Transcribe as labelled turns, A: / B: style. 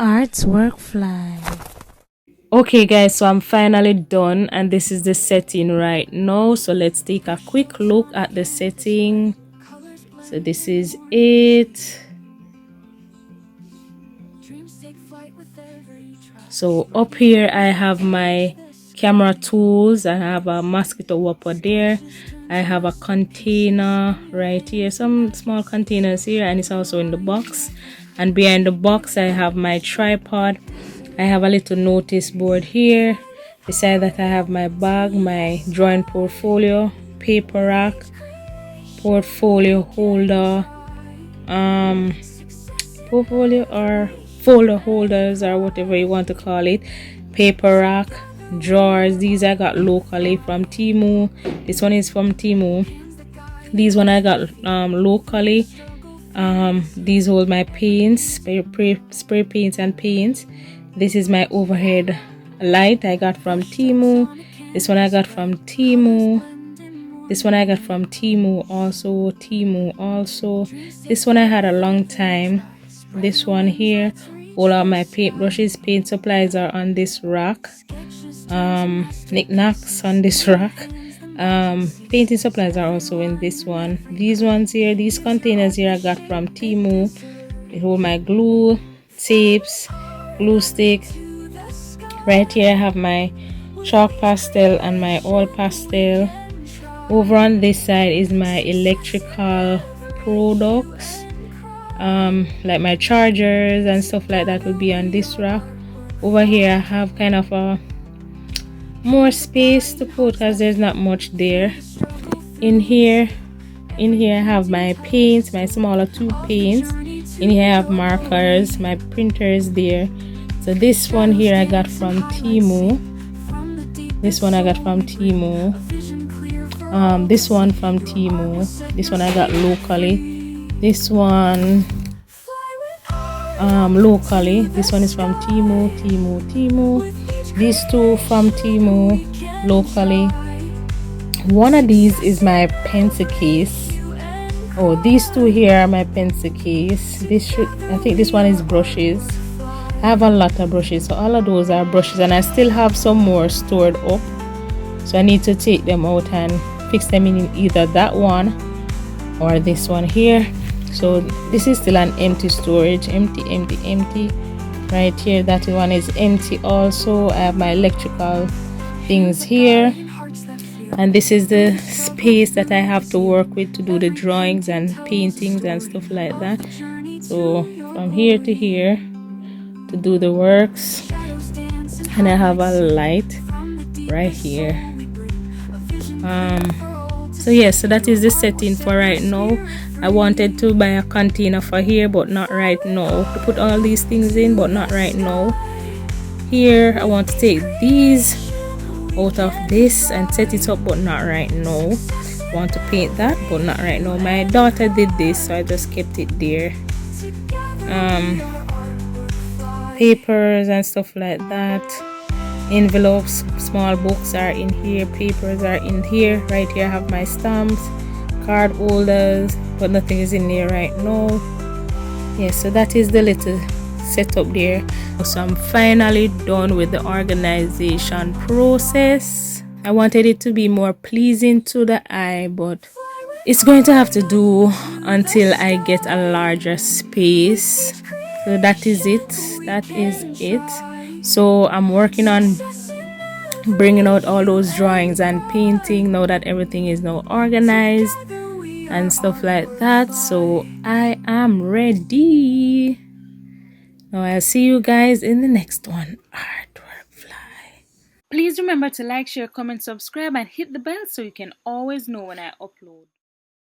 A: artwork fly. Okay guys, so I'm finally done and this is the setting right now. So let's take a quick look at the setting. So this is it. So up here I have my camera tools. I have a mosquito whopper there. I have a container right here, some small containers here, and it's also in the box. And behind the box I have my tripod. I have a little notice board here. Beside that I have my bag, my drawing portfolio, paper rack, portfolio holder, portfolio or folder holders or whatever you want to call it, paper rack, drawers. These I got locally from Temu. This one is from Temu. These one I got locally. These hold my paints, spray paints and paints. This is my overhead light I got from Temu. This one I got from Temu. This one I got from Temu also. This one I had a long time. This one here, all of my paint brushes, paint supplies are on this rack. Knickknacks on this rack. Painting supplies are also in this one. These ones here, these containers here I got from Temu. They hold my glue, tapes, glue stick. Right here I have my chalk pastel and my oil pastel. Over on this side is my electrical products, like my chargers and stuff like that will be on this rack. Over here I have kind of a more space to put because there's not much there. In here I have my paints, my smaller tube paints. In here I have markers, my printers there. So this one here I got from Temu. This one I got from Temu. This one from Temu. This one I got locally. This one locally. This one is from Temu. These two from Temu locally. One of these is my pencil case. Oh, these two here are my pencil case. I think this one is brushes. I have a lot of brushes, so all of those are brushes, and I still have some more stored up, so I need to take them out and fix them in either that one or this one here. So this is still an empty storage, empty right here. That one is empty also. I have my electrical things here, and this is the space that I have to work with to do the drawings and paintings and stuff like that. So from here to here to do the works, and I have a light right here. So yes, so that is the setting for right now. I wanted to buy a container for here, but not right now, to put all these things in, but not right now. Here I want to take these out of this and set it up, but not right now. I want to paint that, but not right now. My daughter did this, so I just kept it there. Papers and stuff like that, envelopes, small books are in here, papers are in here. Right here I have my stamps, card holders, but nothing is in there right now. Yes, so that is the little setup there. So I'm finally done with the organization process. I wanted it to be more pleasing to the eye, but it's going to have to do until I get a larger space. So that is it. So I'm working on bringing out all those drawings and painting now that everything is now organized and stuff like that. So I am ready. Now I'll see you guys in the next one. Artwork fly. Please remember to like, share, comment, subscribe, and hit the bell so you can always know when I upload.